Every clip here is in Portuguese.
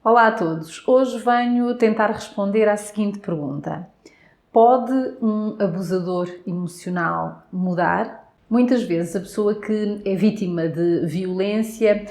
Olá a todos! Hoje venho tentar responder à seguinte pergunta: pode um abusador emocional mudar? Muitas vezes a pessoa que é vítima de violência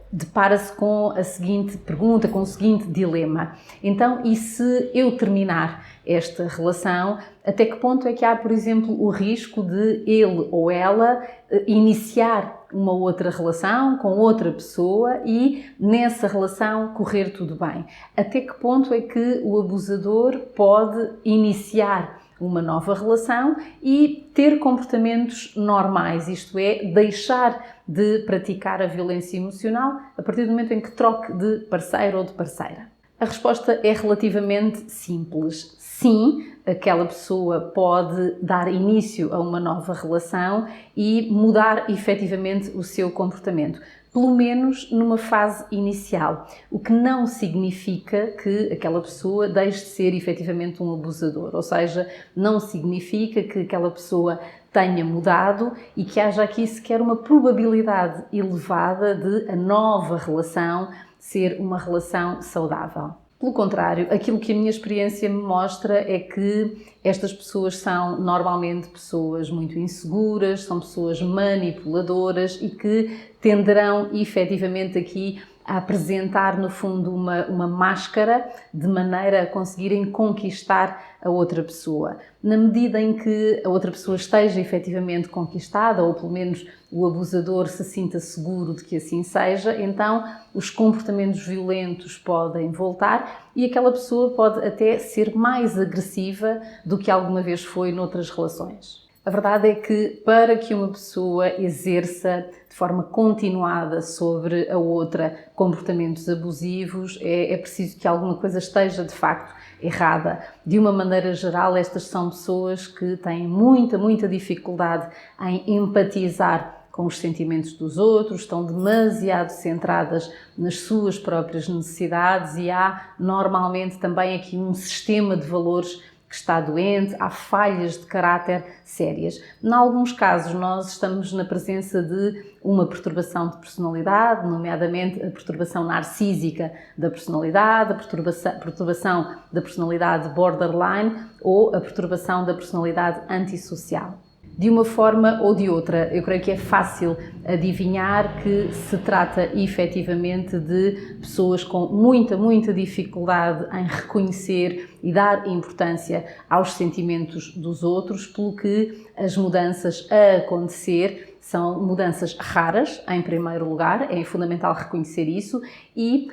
depara-se com a seguinte pergunta, com o seguinte dilema. Então, e se eu terminar esta relação, até que ponto é que há, por exemplo, o risco de ele ou ela iniciar uma outra relação com outra pessoa e nessa relação correr tudo bem? Até que ponto é que o abusador pode iniciar uma nova relação e ter comportamentos normais, isto é, deixar de praticar a violência emocional a partir do momento em que troque de parceiro ou de parceira? A resposta é relativamente simples. Sim, aquela pessoa pode dar início a uma nova relação e mudar efetivamente o seu comportamento, pelo menos numa fase inicial, o que não significa que aquela pessoa deixe de ser efetivamente um abusador, ou seja, não significa que aquela pessoa tenha mudado e que haja aqui sequer uma probabilidade elevada de a nova relação ser uma relação saudável. Pelo contrário, aquilo que a minha experiência me mostra é que estas pessoas são normalmente pessoas muito inseguras, são pessoas manipuladoras e que tenderão efetivamente aqui a apresentar, no fundo, uma máscara de maneira a conseguirem conquistar a outra pessoa. Na medida em que a outra pessoa esteja efetivamente conquistada, ou pelo menos o abusador se sinta seguro de que assim seja, então os comportamentos violentos podem voltar e aquela pessoa pode até ser mais agressiva do que alguma vez foi noutras relações. A verdade é que para que uma pessoa exerça de forma continuada sobre a outra comportamentos abusivos, é preciso que alguma coisa esteja de facto errada. De uma maneira geral, estas são pessoas que têm muita dificuldade em empatizar com os sentimentos dos outros, estão demasiado centradas nas suas próprias necessidades e há normalmente também aqui um sistema de valores que está doente, há falhas de caráter sérias. Em alguns casos, nós estamos na presença de uma perturbação de personalidade, nomeadamente a perturbação narcísica da personalidade, a perturbação da personalidade borderline ou a perturbação da personalidade antissocial. De uma forma ou de outra, eu creio que é fácil adivinhar que se trata efetivamente de pessoas com muita dificuldade em reconhecer e dar importância aos sentimentos dos outros, pelo que as mudanças a acontecer são mudanças raras, em primeiro lugar, é fundamental reconhecer isso, e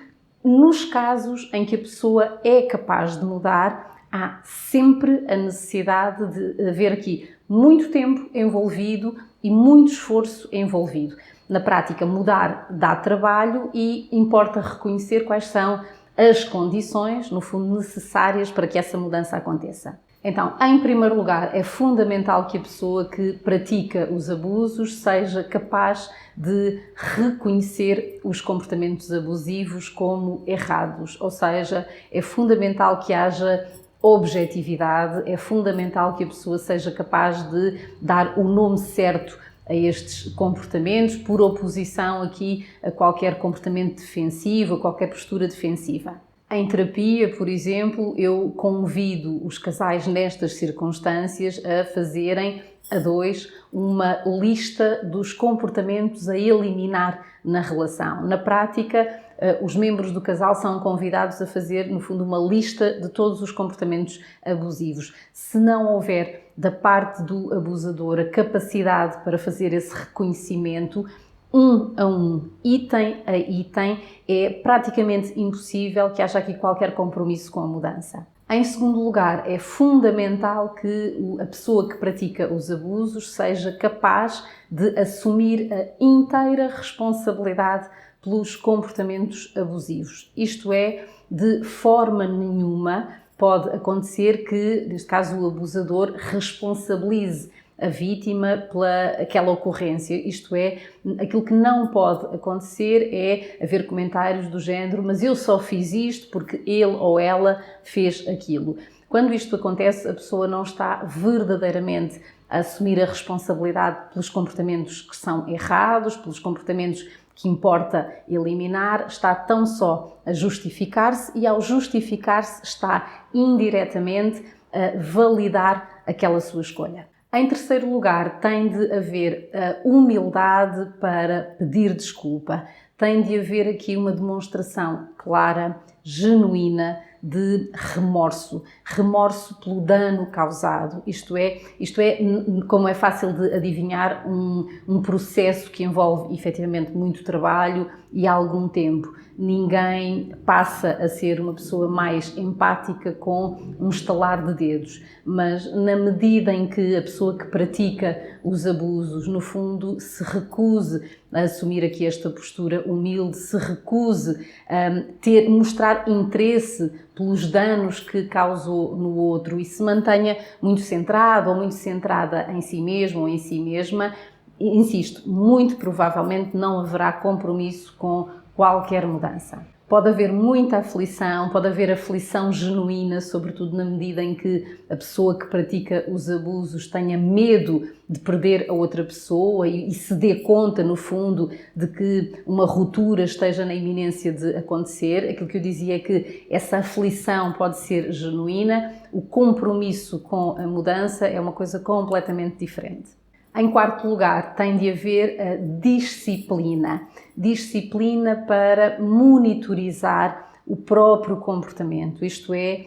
nos casos em que a pessoa é capaz de mudar, há sempre a necessidade de haver aqui muito tempo envolvido e muito esforço envolvido. Na prática, mudar dá trabalho e importa reconhecer quais são as condições, no fundo, necessárias para que essa mudança aconteça. Então, em primeiro lugar, é fundamental que a pessoa que pratica os abusos seja capaz de reconhecer os comportamentos abusivos como errados, ou seja, é fundamental que haja objetividade, é fundamental que a pessoa seja capaz de dar o nome certo a estes comportamentos, por oposição aqui a qualquer comportamento defensivo, a qualquer postura defensiva. Em terapia, por exemplo, eu convido os casais nestas circunstâncias a fazerem a dois uma lista dos comportamentos a eliminar na relação. Na prática, os membros do casal são convidados a fazer, no fundo, uma lista de todos os comportamentos abusivos. Se não houver da parte do abusador a capacidade para fazer esse reconhecimento, um a um, item a item, é praticamente impossível que haja aqui qualquer compromisso com a mudança. Em segundo lugar, é fundamental que a pessoa que pratica os abusos seja capaz de assumir a inteira responsabilidade pelos comportamentos abusivos. Isto é, de forma nenhuma pode acontecer que, neste caso, o abusador responsabilize a vítima pela aquela ocorrência. Isto é, aquilo que não pode acontecer é haver comentários do género: mas eu só fiz isto porque ele ou ela fez aquilo. Quando isto acontece, a pessoa não está verdadeiramente a assumir a responsabilidade pelos comportamentos que são errados, pelos comportamentos que importa eliminar, está tão só a justificar-se e, ao justificar-se, está indiretamente a validar aquela sua escolha. Em terceiro lugar, tem de haver a humildade para pedir desculpa. Tem de haver aqui uma demonstração clara, genuína, de remorso. Remorso pelo dano causado. Isto é, como é fácil de adivinhar, um processo que envolve efetivamente muito trabalho e algum tempo. Ninguém passa a ser uma pessoa mais empática com um estalar de dedos, mas na medida em que a pessoa que pratica os abusos, no fundo, se recuse a assumir aqui esta postura humilde, se recuse a mostrar interesse pelos danos que causou no outro e se mantenha muito centrado ou muito centrada em si mesmo ou em si mesma, insisto, muito provavelmente não haverá compromisso com qualquer mudança. Pode haver muita aflição, pode haver aflição genuína, sobretudo na medida em que a pessoa que pratica os abusos tenha medo de perder a outra pessoa e se dê conta, no fundo, de que uma ruptura esteja na iminência de acontecer. Aquilo que eu dizia é que essa aflição pode ser genuína, o compromisso com a mudança é uma coisa completamente diferente. Em quarto lugar, tem de haver a disciplina. Disciplina para monitorizar o próprio comportamento. Isto é,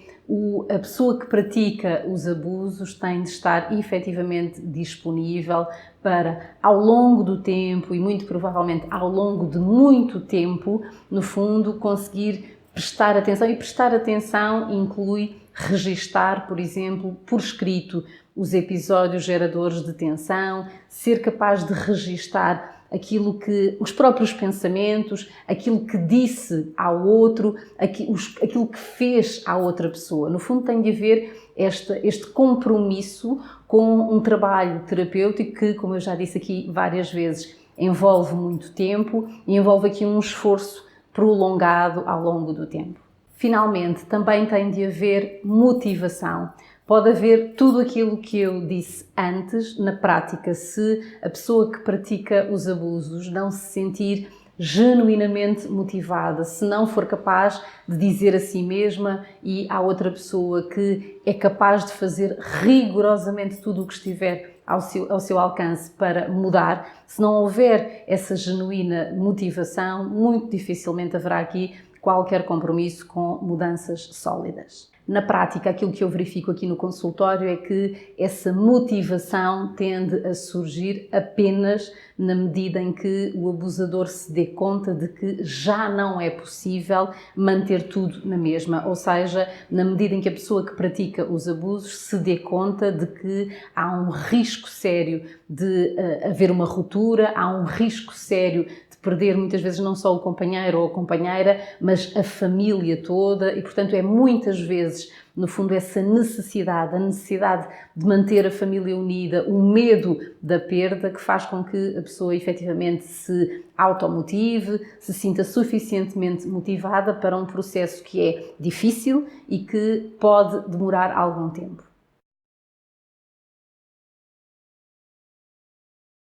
a pessoa que pratica os abusos tem de estar efetivamente disponível para, ao longo do tempo e muito provavelmente ao longo de muito tempo, no fundo, conseguir prestar atenção. E prestar atenção inclui registar, por exemplo, por escrito, os episódios geradores de tensão, ser capaz de registar aquilo que, os próprios pensamentos, aquilo que disse ao outro, aquilo que fez à outra pessoa. No fundo, tem de haver este compromisso com um trabalho terapêutico que, como eu já disse aqui várias vezes, envolve muito tempo e envolve aqui um esforço prolongado ao longo do tempo. Finalmente, também tem de haver motivação. Pode haver tudo aquilo que eu disse antes, na prática, se a pessoa que pratica os abusos não se sentir genuinamente motivada, se não for capaz de dizer a si mesma e à outra pessoa que é capaz de fazer rigorosamente tudo o que estiver ao seu alcance para mudar, se não houver essa genuína motivação, muito dificilmente haverá aqui qualquer compromisso com mudanças sólidas. Na prática, aquilo que eu verifico aqui no consultório é que essa motivação tende a surgir apenas na medida em que o abusador se dê conta de que já não é possível manter tudo na mesma, ou seja, na medida em que a pessoa que pratica os abusos se dê conta de que há um risco sério de haver uma ruptura, há um risco sério perder muitas vezes não só o companheiro ou a companheira, mas a família toda e, portanto, é muitas vezes, no fundo, essa necessidade, a necessidade de manter a família unida, o medo da perda que faz com que a pessoa efetivamente se automotive, se sinta suficientemente motivada para um processo que é difícil e que pode demorar algum tempo.